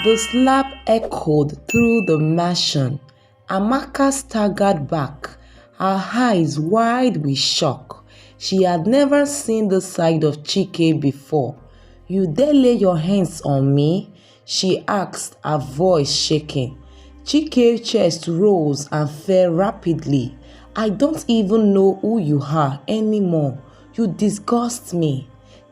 The slap echoed through the mansion. Amaka staggered back, her eyes wide with shock. She had never seen the side of Chike before. "You dare lay your hands on me?" she asked, her voice shaking. Chike's chest rose and fell rapidly. "I don't even know who you are anymore. You disgust me."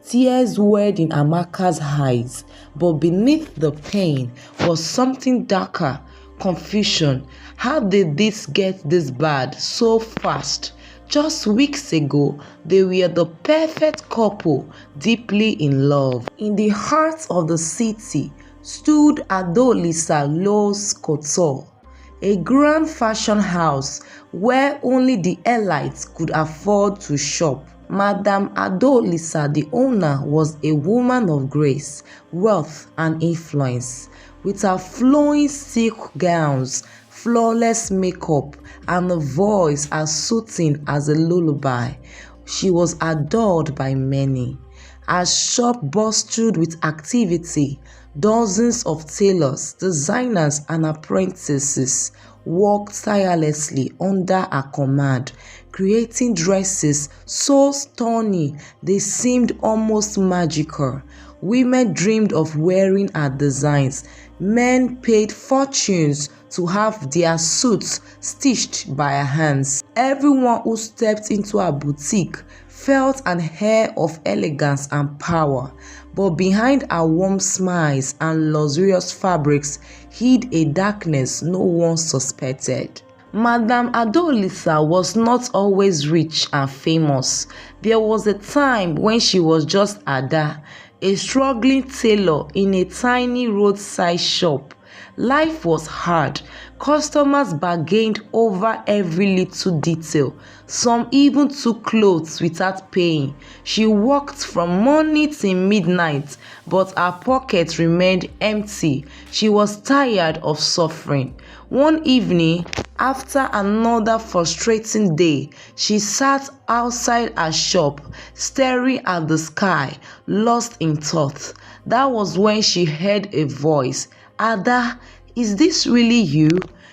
Tears welled in Amaka's eyes, but beneath the pain was something darker: confusion. How did this get this bad so fast? Just weeks ago, they were the perfect couple, deeply in love. In the heart of the city stood Adolisa Couture, a grand fashion house where only the elites could afford to shop. Madame Adolisa, the owner, was a woman of grace, wealth, and influence. With her flowing silk gowns, flawless makeup, and a voice as soothing as a lullaby, she was adored by many. Her shop bustled with activity. Dozens of tailors, designers, and apprentices worked tirelessly under her command, creating dresses so stunning they seemed almost magical. Women dreamed of wearing her designs. Men paid fortunes to have their suits stitched by her hands. Everyone who stepped into her boutique felt an air of elegance and power, but behind her warm smiles and luxurious fabrics hid a darkness no one suspected. Madame Adolisa was not always rich and famous. There was a time when she was just Ada, a struggling tailor in a tiny roadside shop. Life was hard. Customers bargained over every little detail. Some even took clothes without paying. She worked from morning till midnight, but her pockets remained empty. She was tired of suffering. One evening, after another frustrating day, she sat outside her shop, staring at the sky, lost in thought. That was when she heard a voice. "Ada, is this really you?"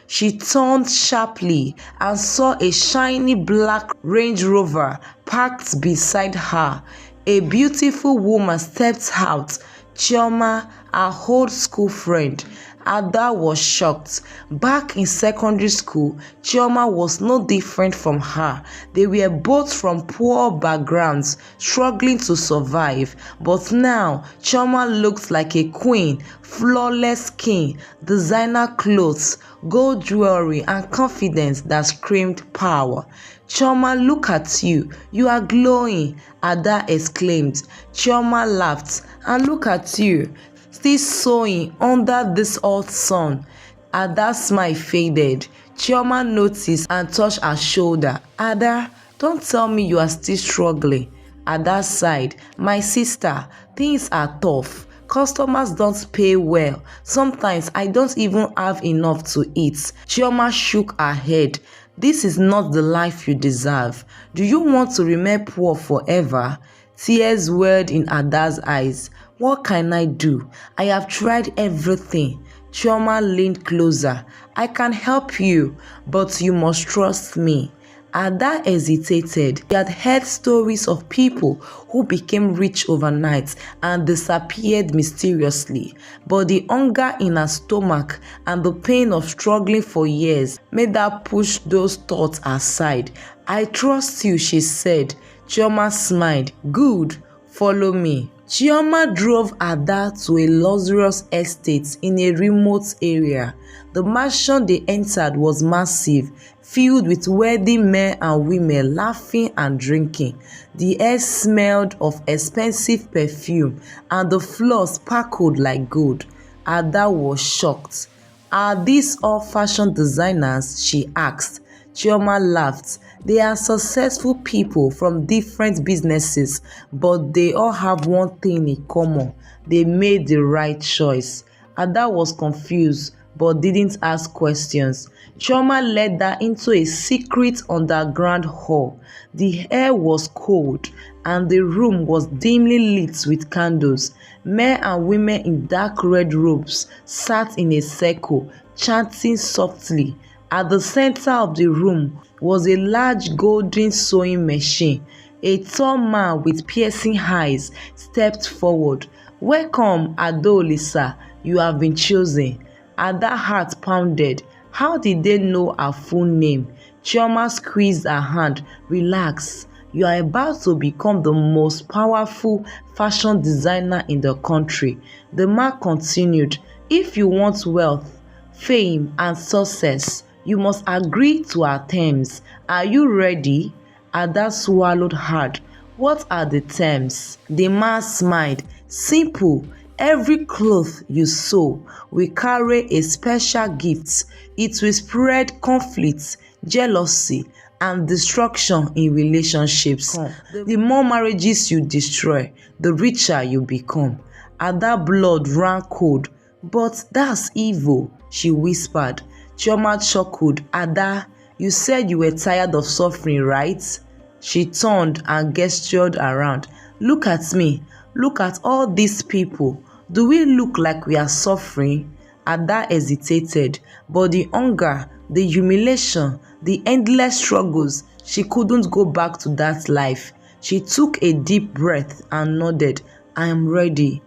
She turned sharply and saw a shiny black Range Rover parked beside her. A beautiful woman stepped out, Chioma, her old school friend. Ada was shocked. Back in secondary school, Chioma was no different from her. They were both from poor backgrounds, struggling to survive. But now, Chioma looked like a queen, flawless skin, designer clothes, gold jewelry, and confidence that screamed power. "Chioma, look at you. You are glowing," Ada exclaimed. Chioma laughed. "And look at you, still sewing under this hot sun." Ada's smile faded. Chioma noticed and touched her shoulder. "Ada, don't tell me you are still struggling." Ada sighed. "My sister, things are tough. Customers don't pay well. Sometimes I don't even have enough to eat." Chioma shook her head. "This is not the life you deserve. Do you want to remain poor forever?" Tears welled in Ada's eyes. "What can I do? I have tried everything." Chioma leaned closer. "I can help you, but you must trust me." Ada hesitated. She had heard stories of people who became rich overnight and disappeared mysteriously, but the hunger in her stomach and the pain of struggling for years made her push those thoughts aside. "I trust you," she said. Chioma smiled. "Good, follow me." Chioma drove Ada to a luxurious estate in a remote area. The mansion they entered was massive, filled with wealthy men and women laughing and drinking. The air smelled of expensive perfume and the floor sparkled like gold. Ada was shocked. "Are these all fashion designers?" she asked. Chioma laughed. "They are successful people from different businesses, but they all have one thing in common: they made the right choice." Ada was confused. but didn't ask questions. Chioma led her into a secret underground hall. The air was cold and the room was dimly lit with candles. Men and women in dark red robes sat in a circle, chanting softly. At the center of the room was a large golden sewing machine. A tall man with piercing eyes stepped forward. "Welcome, Adolisa, you have been chosen." Ada's heart pounded. How did they know her full name? Chioma squeezed her hand. "Relax. You are about to become the most powerful fashion designer in the country." The man continued, "If you want wealth, fame, and success, you must agree to our terms. Are you ready?" Ada swallowed hard. "What are the terms?" The man smiled. "Simple. Every cloth you sew will carry a special gift. It will spread conflict, jealousy, and destruction in relationships. The more marriages you destroy, the richer you become." Ada blood ran cold. "But that's evil," she whispered. Chioma chuckled. "Ada, you said you were tired of suffering, right?" She turned and gestured around. "Look at me. Look at all these people. Do we look like we are suffering?" Ada hesitated, but the hunger, the humiliation, the endless struggles, she couldn't go back to that life. She took a deep breath and nodded. "I am ready."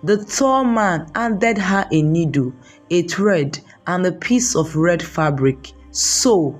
The tall man handed her a needle, a thread, and a piece of red fabric. "Sew."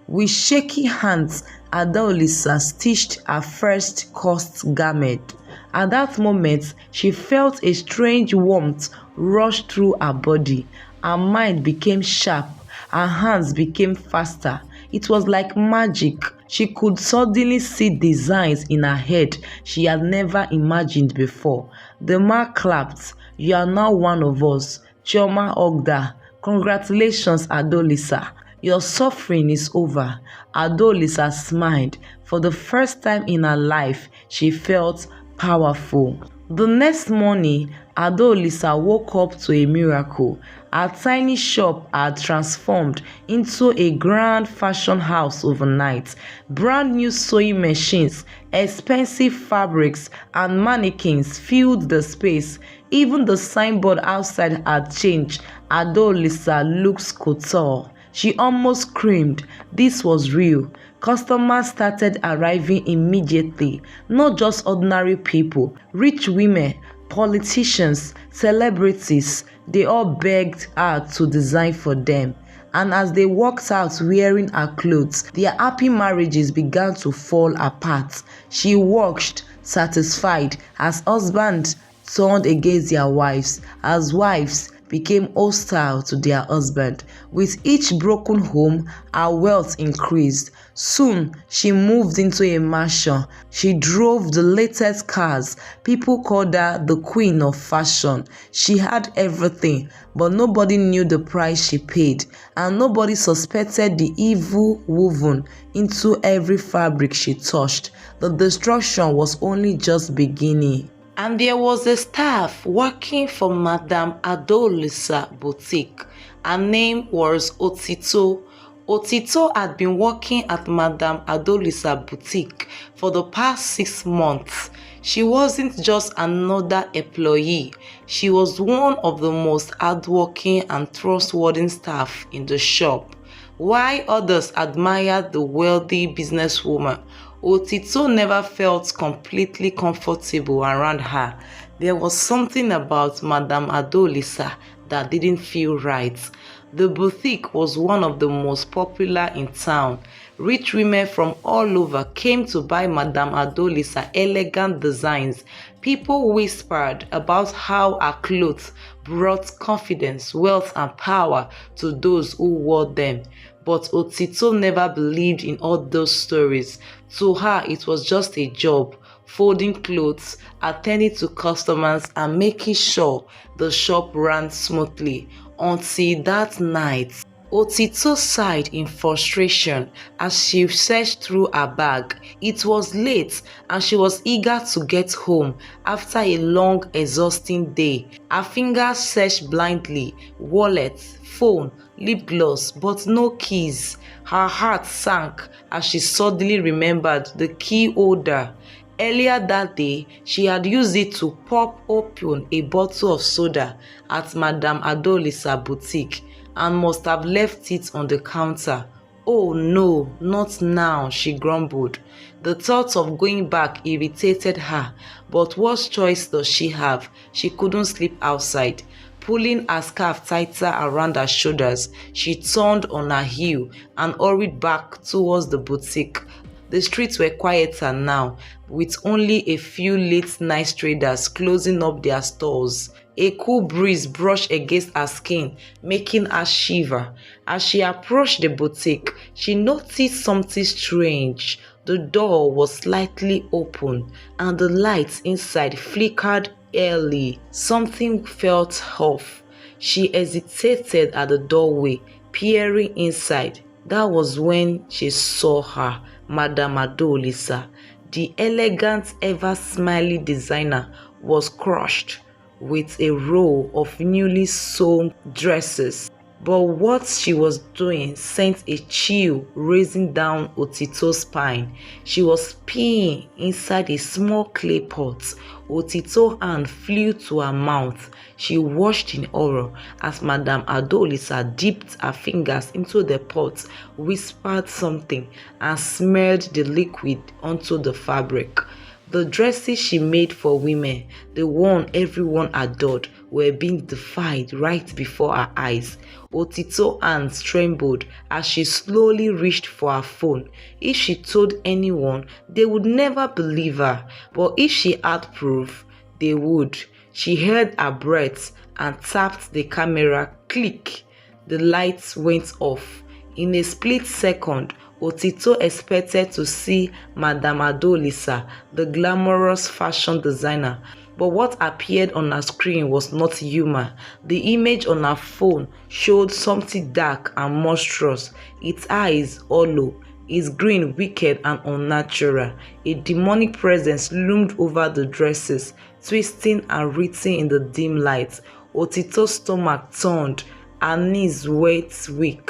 With shaky hands, Adaolisa stitched her first cursed garment. At that moment, she felt a strange warmth rush through her body. Her mind became sharp, her hands became faster. It was like magic. She could suddenly see designs in her head she had never imagined before. The man clapped. "You are now one of us." Chioma hugged her. "Congratulations, Adolisa. Your suffering is over." Adolisa smiled. For the first time in her life, she felt powerful. The next morning, Adolisa woke up to a miracle. Her tiny shop had transformed into a grand fashion house overnight. Brand new sewing machines, expensive fabrics, and mannequins filled the space. Even the signboard outside had changed. Adolisa looks couture. She almost screamed. This was real. Customers started arriving immediately. Not just ordinary people, rich women, politicians, celebrities. They all begged her to design for them. And as they walked out wearing her clothes, their happy marriages began to fall apart. She watched, satisfied, as husbands turned against their wives, as wives became hostile to their husband. With each broken home, her wealth increased. Soon, she moved into a mansion. She drove the latest cars. People called her the queen of fashion. She had everything, but nobody knew the price she paid, and nobody suspected the evil woven into every fabric she touched. The destruction was only just beginning. And there was a staff working for Madame Adolisa boutique. Her name was Otito. Otito had been working at Madame Adolisa boutique for the past 6 months. She wasn't just another employee. She was one of the most hardworking and trustworthy staff in the shop. While others admired the wealthy businesswoman, Otito never felt completely comfortable around her. There was something about Madame Adolisa that didn't feel right. The boutique was one of the most popular in town. Rich women from all over came to buy Madame Adolisa elegant designs. People whispered about how her clothes brought confidence, wealth, and power to those who wore them. But Otito never believed in all those stories. To her, it was just a job, folding clothes, attending to customers, and making sure the shop ran smoothly. Until that night, Otito sighed in frustration as she searched through her bag. It was late and she was eager to get home after a long, exhausting day. Her fingers searched blindly, wallet, phone, lip gloss, but no keys. Her heart sank as she suddenly remembered the key holder. Earlier that day, she had used it to pop open a bottle of soda at Madame Adolisa boutique and must have left it on the counter. Oh no, not now, she grumbled. The thought of going back irritated her, but what choice does she have? She couldn't sleep outside. Pulling her scarf tighter around her shoulders, she turned on her heel and hurried back towards the boutique. The streets were quieter now, with only a few late-night traders closing up their stores. A cool breeze brushed against her skin, making her shiver. As she approached the boutique, she noticed something strange. The door was slightly open, and the lights inside flickered eerily. Something felt off. She hesitated at the doorway, peering inside. That was when she saw her, Madame Adolisa. The elegant, ever-smiling designer was crushed with a row of newly sewn dresses. But what she was doing sent a chill racing down Otito's spine. She was peeing inside a small clay pot. Otito's hand flew to her mouth. She watched in horror as Madame Adolisa dipped her fingers into the pot, whispered something, and smeared the liquid onto the fabric. The dresses she made for women, the one everyone adored, were being defied right before her eyes. Otito's hands trembled as she slowly reached for her phone. If she told anyone, they would never believe her, but if she had proof, they would. She held her breath and tapped the camera. Click! The lights went off. In a split second, Otito expected to see Madame Adolisa, the glamorous fashion designer, but what appeared on her screen was not human. The image on her phone showed something dark and monstrous, its eyes hollow, its grin wicked and unnatural. A demonic presence loomed over the dresses, twisting and writhing in the dim light. Otito's stomach turned, her knees went weak.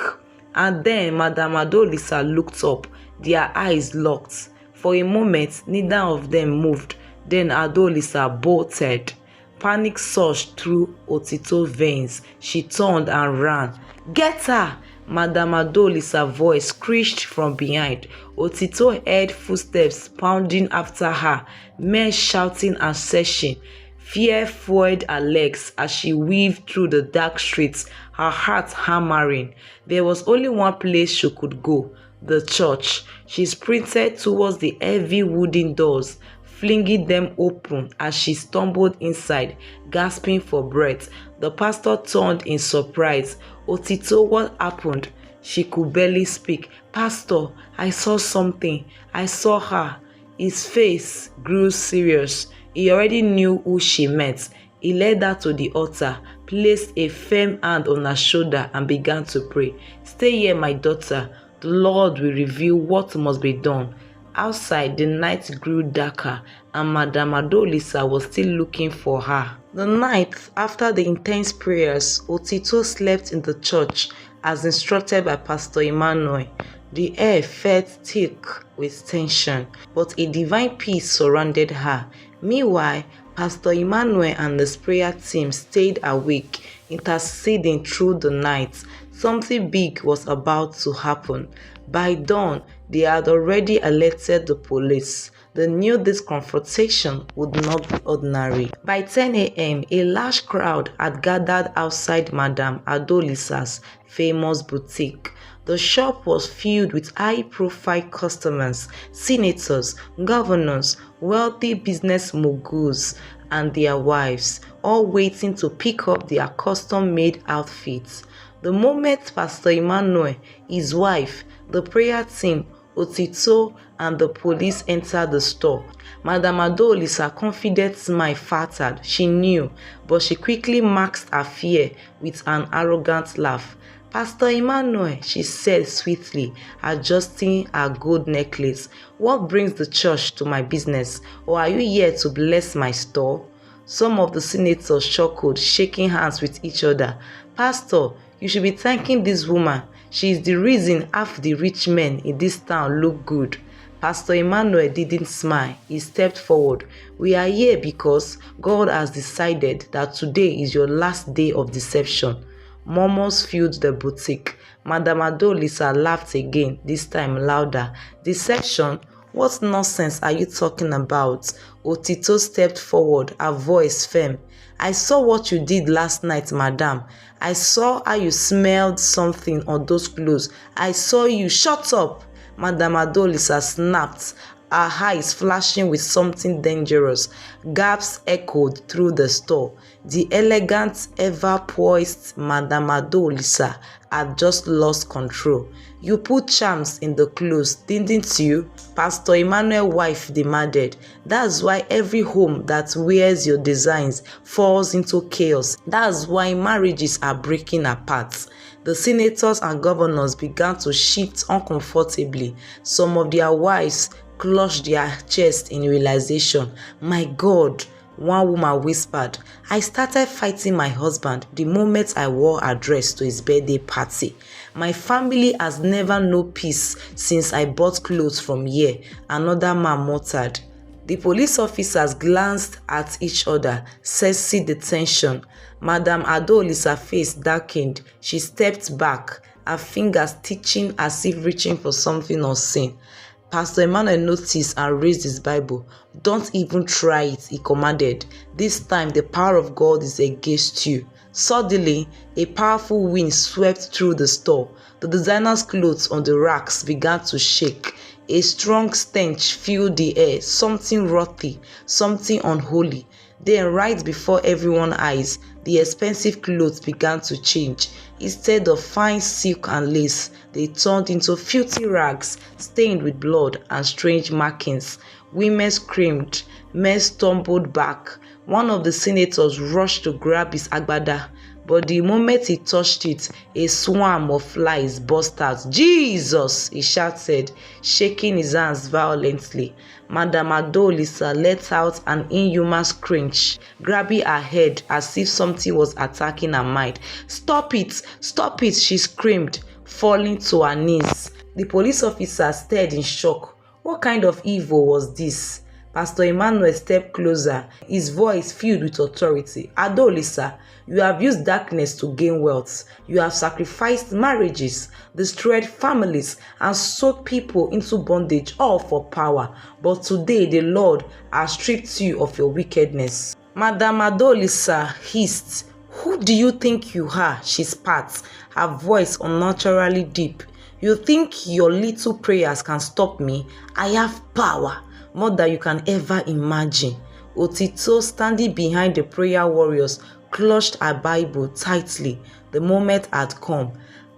And then Madame Adolisa looked up, their eyes locked. For a moment, neither of them moved. Then Adolisa bolted. Panic surged through Otito's veins. She turned and ran. "Get her!" Madame Adolisa's voice screeched from behind. Otito heard footsteps pounding after her, men shouting and searching. Fear fueled her legs as she weaved through the dark streets, her heart hammering. There was only one place she could go, the church. She sprinted towards the heavy wooden doors, flinging them open as she stumbled inside, gasping for breath. The pastor turned in surprise. "Otito, what happened?" She could barely speak. "Pastor, I saw something. I saw her." His face grew serious. He already knew who she meant. He led her to the altar, placed a firm hand on her shoulder and began to pray. "Stay here, my daughter. The Lord will reveal what must be done." Outside, the night grew darker and Madame Adolisa was still looking for her. The night after the intense prayers, Otito slept in the church as instructed by Pastor Emmanuel. The air felt thick with tension, but a divine peace surrounded her. Meanwhile, Pastor Emmanuel and his prayer team stayed awake, interceding through the night. Something big was about to happen. By dawn, they had already alerted the police. They knew this confrontation would not be ordinary. By 10 a.m., a large crowd had gathered outside Madame Adolisa's famous boutique. The shop was filled with high-profile customers, senators, governors, wealthy business moguls, and their wives, all waiting to pick up their custom-made outfits. The moment Pastor Emmanuel, his wife, the prayer team, Otito, and the police entered the store, Madame Adolisa's confident smile faltered. She knew, but she quickly masked her fear with an arrogant laugh. Pastor Emmanuel, she said sweetly, adjusting her gold necklace. What brings the church to my business? Or are you here to bless my store? Some of the senators chuckled, shaking hands with each other. Pastor, you should be thanking this woman. She is the reason half the rich men in this town look good. Pastor Emmanuel didn't smile. He stepped forward. We are here because God has decided that today is your last day of deception. Murmurs filled the boutique. Madame Adolisa laughed again, this time louder. Deception? What nonsense are you talking about? Otito stepped forward, her voice firm. I saw what you did last night, madam. I saw how you smelled something on those clothes. I saw you. Shut up! Madame Adolisa snapped, her eyes flashing with something dangerous. Gasps echoed through the store. The elegant, ever-poised Madame Adolisa had just lost control. You put charms in the clothes, didn't you? Pastor Emmanuel's wife demanded. That's why every home that wears your designs falls into chaos. That's why marriages are breaking apart. The senators and governors began to shift uncomfortably. Some of their wives clutched their chests in realization. My God, one woman whispered, I started fighting my husband the moment I wore a dress to his birthday party. My family has never known peace since I bought clothes from here, another man muttered. The police officers glanced at each other, sensing the tension. Madame Adolisa's face darkened. She stepped back, her fingers twitching as if reaching for something unseen. Pastor Emmanuel noticed and raised his Bible. Don't even try it, he commanded. This time the power of God is against you. Suddenly, a powerful wind swept through the store. The designer's clothes on the racks began to shake. A strong stench filled the air, something rotty, something unholy. Then, right before everyone's eyes, the expensive clothes began to change. Instead of fine silk and lace, they turned into filthy rags, stained with blood and strange markings. Women screamed, men stumbled back. One of the senators rushed to grab his agbada, but the moment he touched it, a swarm of flies burst out. Jesus! He shouted, shaking his hands violently. Madame Adolisa let out an inhuman screech, grabbing her head as if something was attacking her mind. Stop it! Stop it! She screamed, falling to her knees. The police officer stared in shock. What kind of evil was this? Pastor Emmanuel stepped closer, his voice filled with authority. Adolisa, you have used darkness to gain wealth. You have sacrificed marriages, destroyed families, and sold people into bondage, all for power. But today the Lord has stripped you of your wickedness. Madame Adolisa hissed. Who do you think you are? She spat, her voice unnaturally deep. You think your little prayers can stop me? I have power, more than you can ever imagine. Otito, standing behind the prayer warriors, clutched her Bible tightly. The moment had come.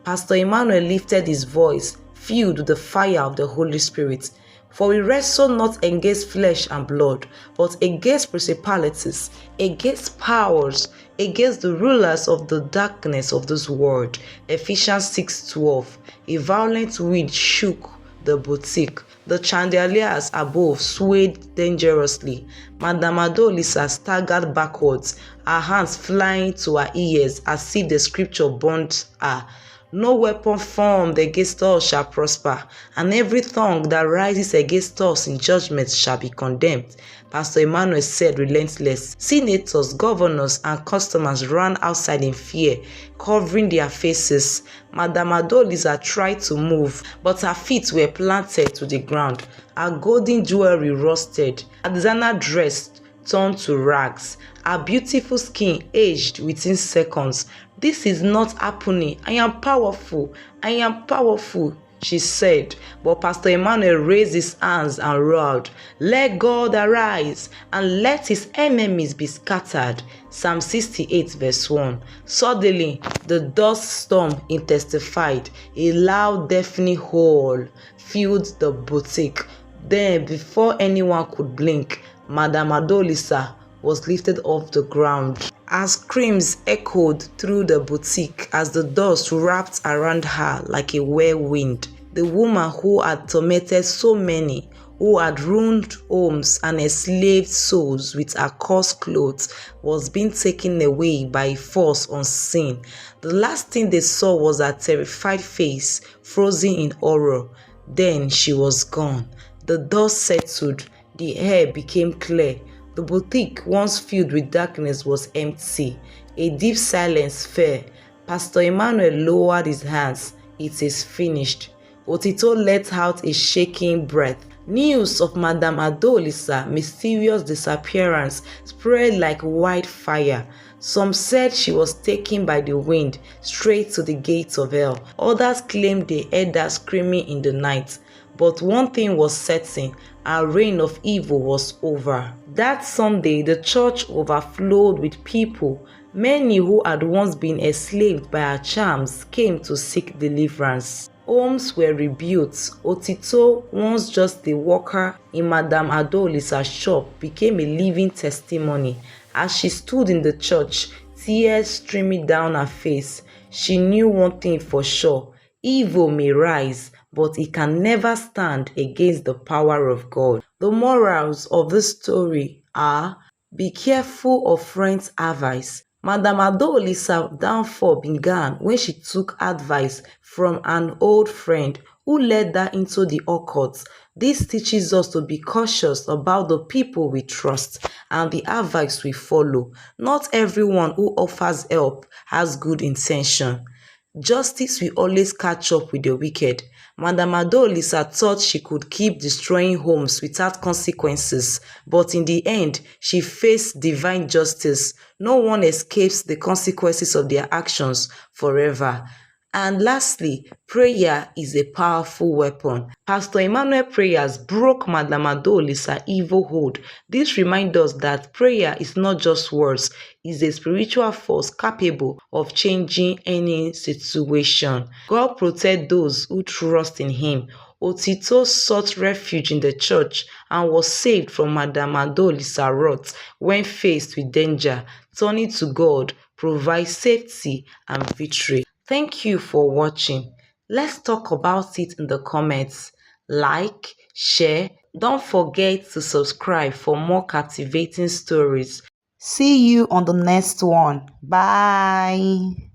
Pastor Emmanuel lifted his voice, filled with the fire of the Holy Spirit. For we wrestle not against flesh and blood, but against principalities, against powers, against the rulers of the darkness of this world. Ephesians 6:12. A violent wind shook the boutique. The chandeliers above swayed dangerously. Madame Adolisa staggered backwards, her hands flying to her ears as if the scripture burned her. No weapon formed against us shall prosper, and every tongue that rises against us in judgment shall be condemned. Pastor Emmanuel said relentless. Senators, governors, and customers ran outside in fear, covering their faces. Madame Adolisa tried to move, but her feet were planted to the ground. Her golden jewelry rusted. Her designer dress turned to rags. Her beautiful skin aged within seconds. This is not happening. I am powerful. I am powerful, she said. But Pastor Emmanuel raised his hands and roared, let God arise and let his enemies be scattered. Psalm 68 verse 1. Suddenly, the dust storm intensified. A loud, deafening howl filled the boutique. Then, before anyone could blink, Madame Adolisa was lifted off the ground. Her screams echoed through the boutique as the dust wrapped around her like a whirlwind. The woman who had tormented so many, who had ruined homes and enslaved souls with her coarse clothes, was being taken away by a force unseen. The last thing they saw was her terrified face, frozen in horror. Then she was gone. The dust settled. The air became clear. The boutique, once filled with darkness, was empty. A deep silence fell. Pastor Emmanuel lowered his hands. It is finished. Otito let out a shaking breath. News of Madame Adolisa mysterious disappearance spread like wildfire. Some said she was taken by the wind straight to the gates of hell. Others claimed they heard her screaming in the night. But one thing was certain, our reign of evil was over. That Sunday, the church overflowed with people. Many who had once been enslaved by her charms came to seek deliverance. Homes were rebuilt. Otito, once just a worker in Madame Adolisa's shop, became a living testimony. As she stood in the church, tears streaming down her face, she knew one thing for sure: evil may rise, but it can never stand against the power of God. The morals of this story are: be careful of friends' advice. Madame Adolisa's downfall began when she took advice from an old friend who led her into the occult. This teaches us to be cautious about the people we trust and the advice we follow. Not everyone who offers help has good intention. Justice will always catch up with the wicked. Madame Adolisa thought she could keep destroying homes without consequences, but in the end, she faced divine justice. No one escapes the consequences of their actions forever. And lastly, prayer is a powerful weapon. Pastor Emmanuel prayers broke Madame Adolisa's evil hold. This reminds us that prayer is not just words, it's a spiritual force capable of changing any situation. God protect those who trust in Him. Otito sought refuge in the church and was saved from Madame Adolisa's wrath when faced with danger. Turning to God provides safety and victory. Thank you for watching. Let's talk about it in the comments. Like, share, don't forget to subscribe for more captivating stories. See you on the next one. Bye.